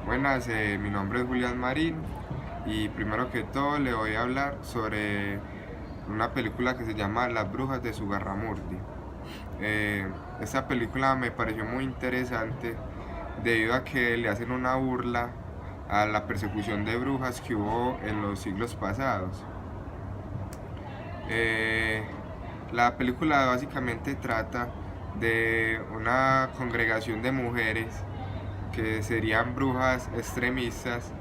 Buenas, mi nombre es Julián Marín y primero que todo le voy a hablar sobre una película que se llama Las Brujas de Zugarramurdi. Esta película me pareció muy interesante debido a que le hacen una burla a la persecución de brujas que hubo en los siglos pasados. Eh, la película básicamente trata de una congregación de mujeres que serían brujas extremistas,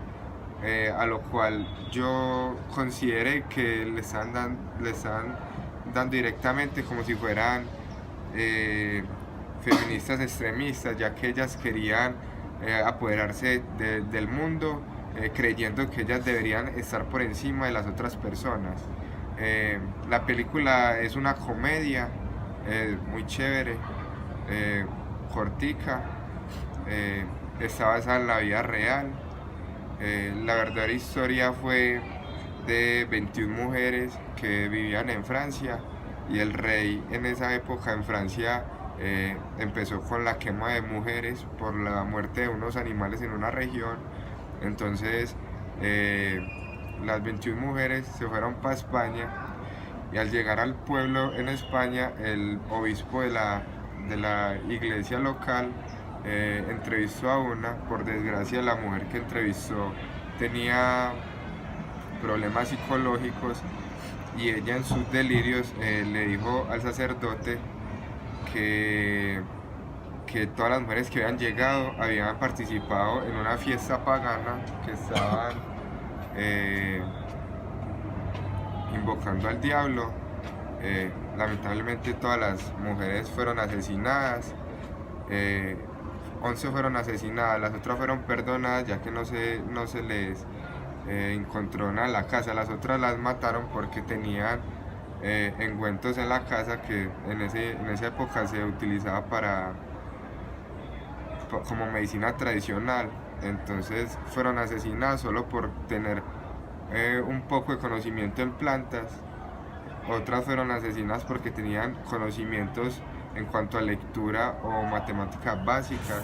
a lo cual yo consideré que le están dando directamente como si fueran feministas extremistas, ya que ellas querían apoderarse del mundo, creyendo que ellas deberían estar por encima de las otras personas. La película es una comedia muy chévere, cortica, está basada en la vida real. La verdadera historia fue de 21 mujeres que vivían en Francia, y el rey en esa época en Francia empezó con la quema de mujeres por la muerte de unos animales en una región. Entonces las 21 mujeres se fueron para España, y al llegar al pueblo en España, el obispo de la iglesia local entrevistó a una. Por desgracia, la mujer que entrevistó tenía problemas psicológicos, y ella en sus delirios le dijo al sacerdote que, que todas las mujeres que habían llegado habían participado en una fiesta pagana, que estaban invocando al diablo. Lamentablemente todas las mujeres fueron asesinadas. 11 fueron asesinadas, las otras fueron perdonadas ya que no se les encontró nada en la casa. Las otras las mataron porque tenían engüentos en la casa que en esa época se utilizaba como medicina tradicional. Entonces fueron asesinadas solo por tener un poco de conocimiento en plantas. Otras fueron asesinadas porque tenían conocimientos en cuanto a lectura o matemáticas básicas.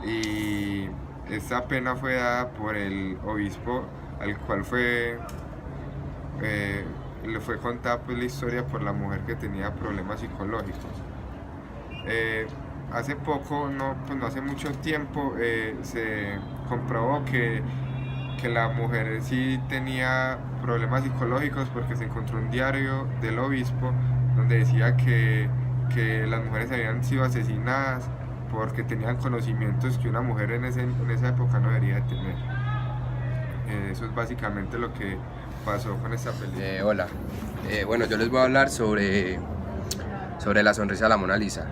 Y esta pena fue dada por el obispo, al cual le fue contada pues la historia por la mujer que tenía problemas psicológicos. Hace poco, pues no hace mucho tiempo, se comprobó que la mujer sí tenía problemas psicológicos, porque se encontró un diario del obispo donde decía que las mujeres habían sido asesinadas porque tenían conocimientos que una mujer en esa época no debería de tener. Eso es básicamente lo que pasó con esta película. Hola, bueno, yo les voy a hablar sobre La sonrisa de la Mona Lisa.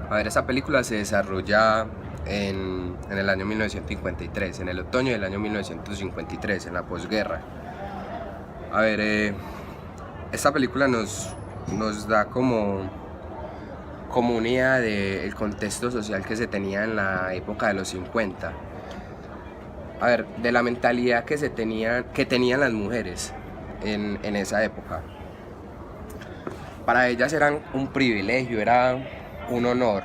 A ver, esta película se desarrolla en el año 1953, en el otoño del año 1953, en la posguerra. A ver, esta película nos da como una idea del contexto social que se tenía en la época de los 50. A ver, de la mentalidad que tenían las mujeres en esa época. Para ellas era un privilegio, era un honor,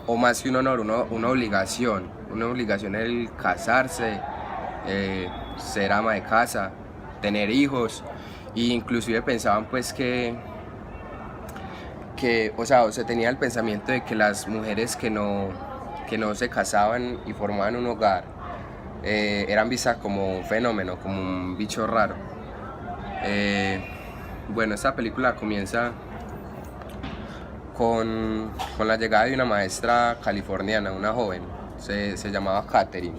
o más que un honor, una obligación el casarse, ser ama de casa, tener hijos, e inclusive pensaban pues o sea, se tenía el pensamiento de que las mujeres que no se casaban y formaban un hogar eran vistas como un fenómeno, como un bicho raro. Bueno, esta película comienza con la llegada de una maestra californiana, una joven, se llamaba Catherine,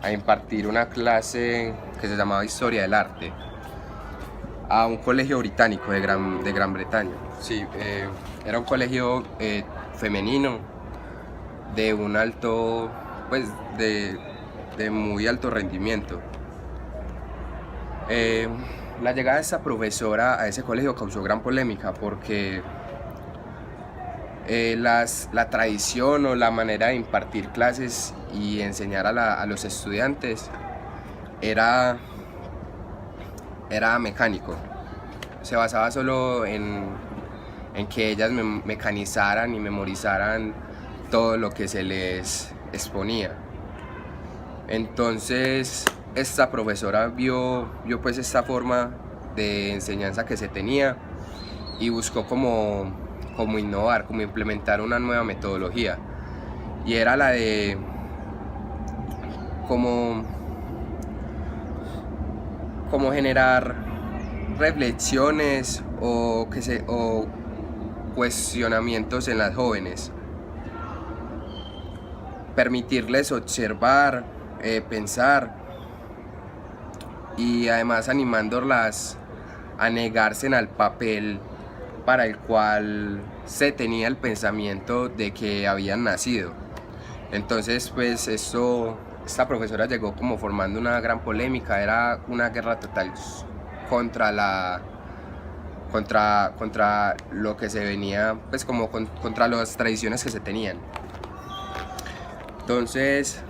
a impartir una clase que se llamaba Historia del Arte a un colegio británico de Gran Bretaña. Sí, era un colegio femenino de un alto, pues de muy alto rendimiento. La llegada de esta profesora a ese colegio causó gran polémica porque la tradición o la manera de impartir clases y enseñar a los estudiantes era mecánico. Se basaba solo en que ellas mecanizaran y memorizaran todo lo que se les exponía. Entonces esta profesora vio pues esta forma de enseñanza que se tenía y buscó como innovar, como implementar una nueva metodología, y era la de como generar reflexiones o cuestionamientos en las jóvenes, permitirles observar, pensar, y además animándolas a negarse al papel para el cual se tenía el pensamiento de que habían nacido. Entonces pues esta profesora llegó como formando una gran polémica, era una guerra total contra lo que se venía, pues como contra las tradiciones que se tenían. Entonces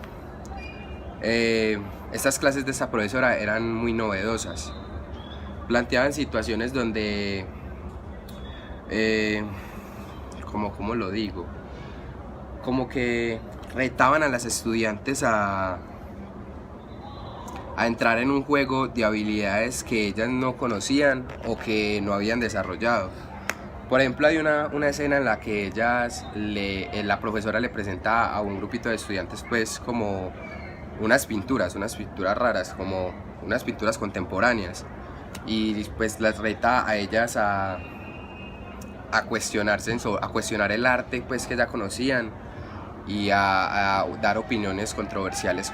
estas clases de esta profesora eran muy novedosas, planteaban situaciones donde ¿cómo lo digo? Como que retaban a las estudiantes a entrar en un juego de habilidades que ellas no conocían o que no habían desarrollado. Por ejemplo, hay una escena en la que la profesora le presenta a un grupito de estudiantes pues como unas pinturas raras, como unas pinturas contemporáneas, y pues las reta a ellas a cuestionarse, a cuestionar el arte pues que ya conocían, y a dar opiniones controversiales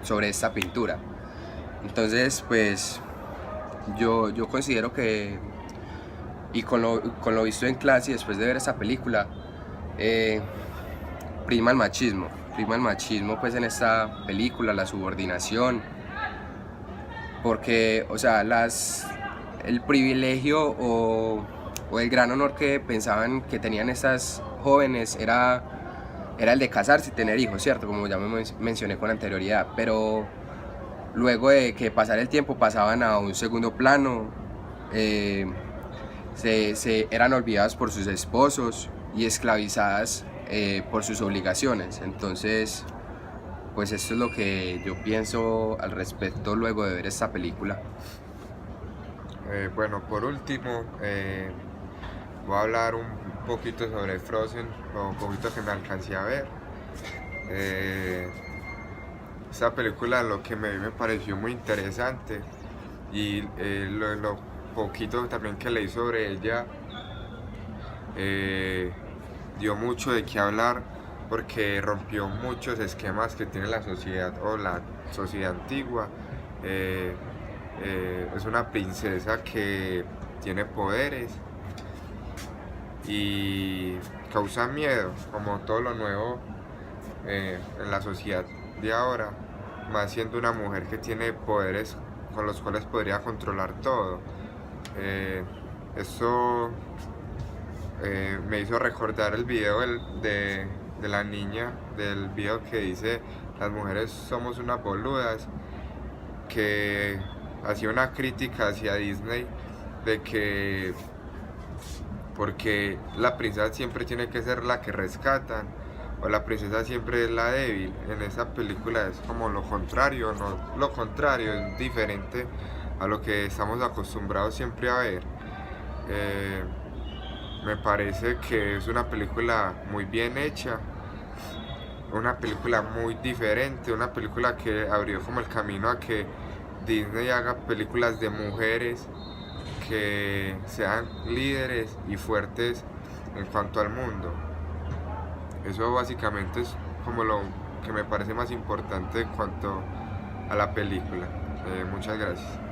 sobre esta pintura. Entonces pues yo considero que, y con lo visto en clase y después de ver esta película, prima el machismo pues en esta película, la subordinación, porque o sea el privilegio o el gran honor que pensaban que tenían estas jóvenes era el de casarse y tener hijos, ¿cierto? Como ya me mencioné con anterioridad, pero luego de que pasara el tiempo pasaban a un segundo plano, eran olvidadas por sus esposos y esclavizadas por sus obligaciones. Entonces pues esto es lo que yo pienso al respecto luego de ver esta película. Bueno, por último, voy a hablar un poquito sobre Frozen, lo poquito que me alcancé a ver. Esta película lo que me pareció muy interesante, y lo poquito también que leí sobre ella dio mucho de qué hablar, porque rompió muchos esquemas que tiene la sociedad o la sociedad antigua. Es una princesa que tiene poderes y causa miedo, como todo lo nuevo en la sociedad de ahora, más siendo una mujer que tiene poderes con los cuales podría controlar todo. Esto me hizo recordar el video de la niña, del video que dice las mujeres somos unas boludas, que hacía una crítica hacia Disney de que porque la princesa siempre tiene que ser la que rescatan, o la princesa siempre es la débil. En esa película es como lo contrario, no lo contrario, es diferente a lo que estamos acostumbrados siempre a ver. Me parece que es una película muy bien hecha, una película muy diferente, una película que abrió como el camino a que Disney haga películas de mujeres que sean líderes y fuertes en cuanto al mundo. Eso básicamente es como lo que me parece más importante en cuanto a la película. Muchas gracias.